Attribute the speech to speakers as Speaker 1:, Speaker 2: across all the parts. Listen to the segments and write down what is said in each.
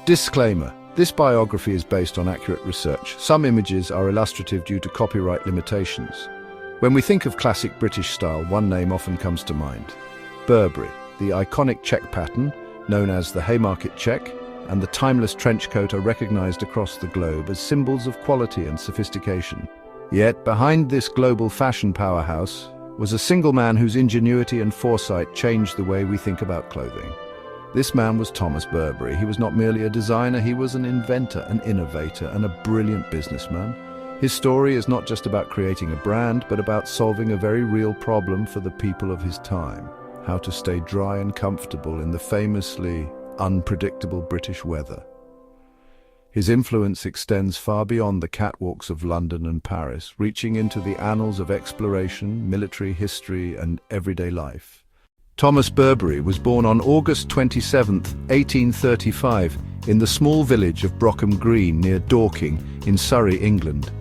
Speaker 1: Disclaimer: this biography is based on accurate research. Some images are illustrative due to copyright limitations. When we think of classic British style, one name often comes to mind: Burberry. The iconic check pattern, known as the Haymarket check, and the timeless trench coat are recognized across the globe as symbols of quality and sophistication. Yet, behind this global fashion powerhouse was a single man whose ingenuity and foresight changed the way we think about clothing. This man was Thomas Burberry. He was not merely a designer, he was an inventor, an innovator, and a brilliant businessman. His story is not just about creating a brand, but about solving a very real problem for the people of his time: how to stay dry and comfortable in the famously unpredictable British weather. His influence extends far beyond the catwalks of London and Paris, reaching into the annals of exploration, military history, and everyday life. Thomas Burberry was born on August 27, 1835, in the small village of Brockham Green near Dorking in Surrey, England.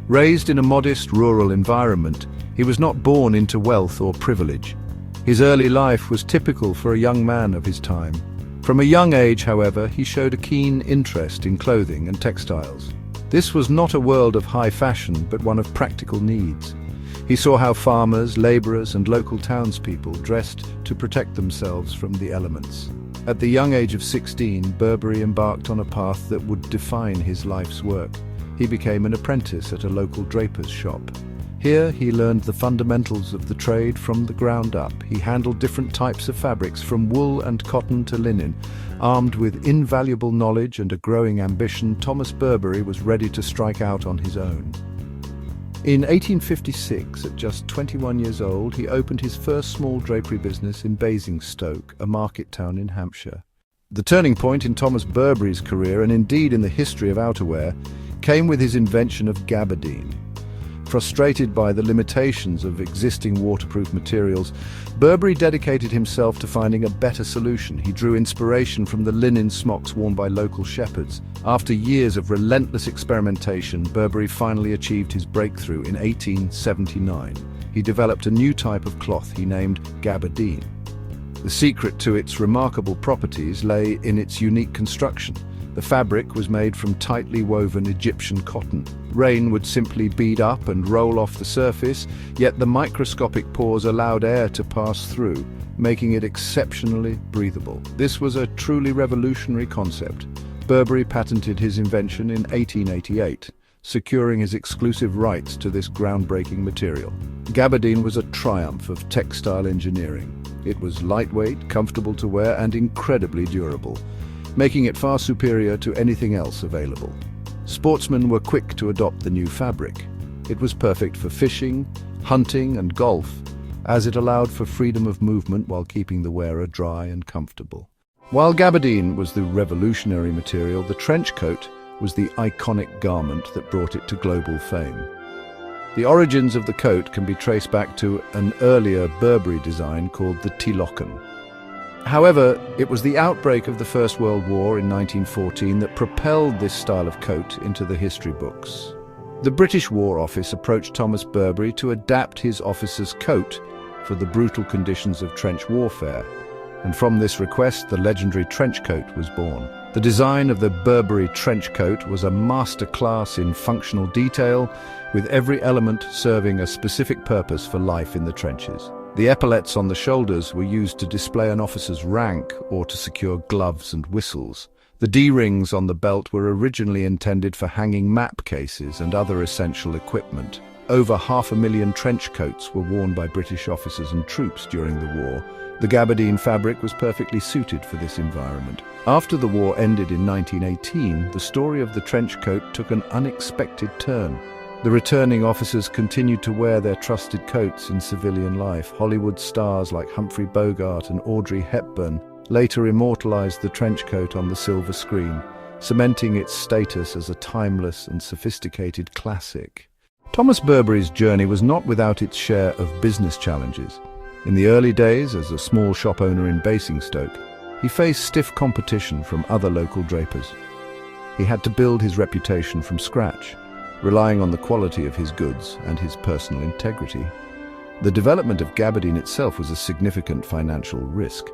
Speaker 1: Raised in a modest rural environment, he was not born into wealth or privilege. His early life was typical for a young man of his time. From a young age, however, he showed a keen interest in clothing and textiles. This was not a world of high fashion, but one of practical needs. He saw how farmers, laborers, and local townspeople dressed to protect themselves from the elements. At the young age of 16, Burberry embarked on a path that would define his life's work. He became an apprentice at a local draper's shop. Here, he learned the fundamentals of the trade from the ground up. He handled different types of fabrics, from wool and cotton to linen. Armed with invaluable knowledge and a growing ambition, Thomas Burberry was ready to strike out on his own. In 1856, at just 21 years old, he opened his first small drapery business in Basingstoke, a market town in Hampshire. The turning point in Thomas Burberry's career, and indeed in the history of outerwear, came with his invention of gabardine. Frustrated by the limitations of existing waterproof materials, Burberry dedicated himself to finding a better solution. He drew inspiration from the linen smocks worn by local shepherds. After years of relentless experimentation, Burberry finally achieved his breakthrough in 1879. He developed a new type of cloth he named gabardine. The secret to its remarkable properties lay in its unique construction. The fabric was made from tightly woven Egyptian cotton. Rain would simply bead up and roll off the surface, yet the microscopic pores allowed air to pass through, making it exceptionally breathable. This was a truly revolutionary concept. Burberry patented his invention in 1888, securing his exclusive rights to this groundbreaking material. Gabardine was a triumph of textile engineering. It was lightweight, comfortable to wear, and incredibly durable, making it far superior to anything else available. Sportsmen were quick to adopt the new fabric. It was perfect for fishing, hunting, and golf, as it allowed for freedom of movement while keeping the wearer dry and comfortable. While gabardine was the revolutionary material, the trench coat was the iconic garment that brought it to global fame. The origins of the coat can be traced back to an earlier Burberry design called the Tillochen. However, it was the outbreak of the First World War in 1914 that propelled this style of coat into the history books. The British War Office approached Thomas Burberry to adapt his officer's coat for the brutal conditions of trench warfare, and from this request the legendary trench coat was born. The design of the Burberry trench coat was a masterclass in functional detail, with every element serving a specific purpose for life in the trenches. The epaulettes on the shoulders were used to display an officer's rank or to secure gloves and whistles. The D-rings on the belt were originally intended for hanging map cases and other essential equipment. Over 500,000 trench coats were worn by British officers and troops during the war. The gabardine fabric was perfectly suited for this environment. After the war ended in 1918, the story of the trench coat took an unexpected turn. The returning officers continued to wear their trusted coats in civilian life. Hollywood stars like Humphrey Bogart and Audrey Hepburn later immortalized the trench coat on the silver screen, cementing its status as a timeless and sophisticated classic. Thomas Burberry's journey was not without its share of business challenges. In the early days, as a small shop owner in Basingstoke, he faced stiff competition from other local drapers. He had to build his reputation from scratch, relying on the quality of his goods and his personal integrity. The development of gabardine itself was a significant financial risk.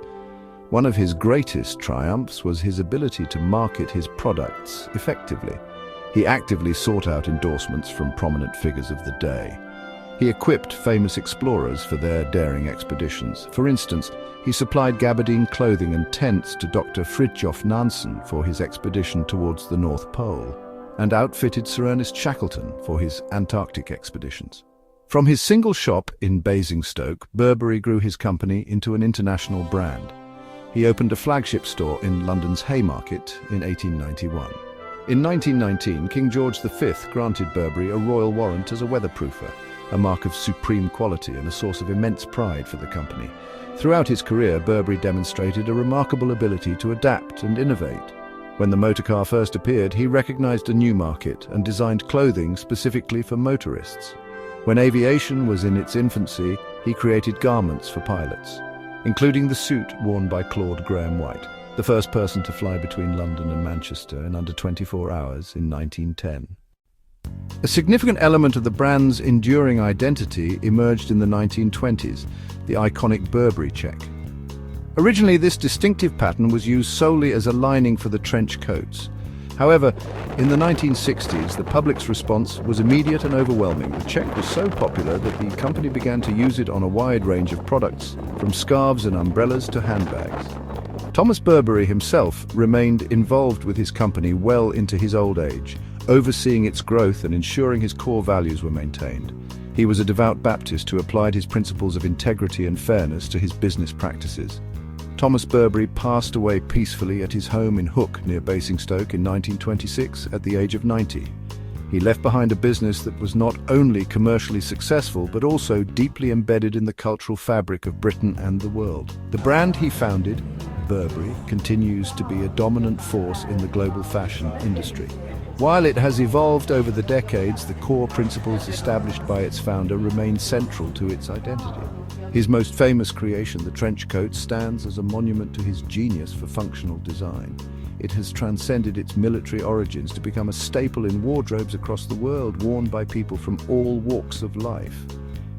Speaker 1: One of his greatest triumphs was his ability to market his products effectively. He actively sought out endorsements from prominent figures of the day. He equipped famous explorers for their daring expeditions. For instance, he supplied gabardine clothing and tents to Dr. Fridtjof Nansen for his expedition towards the North Pole, and outfitted Sir Ernest Shackleton for his Antarctic expeditions. From his single shop in Basingstoke, Burberry grew his company into an international brand. He opened a flagship store in London's Haymarket in 1891. In 1919, King George V granted Burberry a royal warrant as a weatherproofer, a mark of supreme quality and a source of immense pride for the company. Throughout his career, Burberry demonstrated a remarkable ability to adapt and innovate. When the motorcar first appeared, he recognized a new market and designed clothing specifically for motorists. When aviation was in its infancy, he created garments for pilots, including the suit worn by Claude Graham-White, the first person to fly between London and Manchester in under 24 hours in 1910. A significant element of the brand's enduring identity emerged in the 1920s, the iconic Burberry check. Originally, this distinctive pattern was used solely as a lining for the trench coats. However, in the 1960s, the public's response was immediate and overwhelming. The check was so popular that the company began to use it on a wide range of products, from scarves and umbrellas to handbags. Thomas Burberry himself remained involved with his company well into his old age, overseeing its growth and ensuring his core values were maintained. He was a devout Baptist who applied his principles of integrity and fairness to his business practices. Thomas Burberry passed away peacefully at his home in Hook, near Basingstoke, in 1926 at the age of 90. He left behind a business that was not only commercially successful, but also deeply embedded in the cultural fabric of Britain and the world. The brand he founded, Burberry, continues to be a dominant force in the global fashion industry. While it has evolved over the decades, the core principles established by its founder remain central to its identity. His most famous creation, the trench coat, stands as a monument to his genius for functional design. It has transcended its military origins to become a staple in wardrobes across the world, worn by people from all walks of life.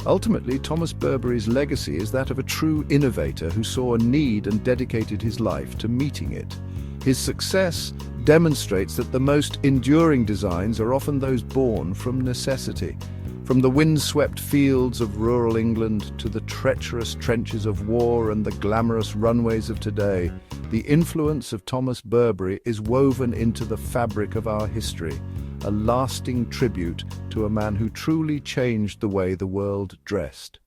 Speaker 1: Ultimately, Thomas Burberry's legacy is that of a true innovator who saw a need and dedicated his life to meeting it. His success demonstrates that the most enduring designs are often those born from necessity. From the windswept fields of rural England to the treacherous trenches of war and the glamorous runways of today, the influence of Thomas Burberry is woven into the fabric of our history, a lasting tribute to a man who truly changed the way the world dressed.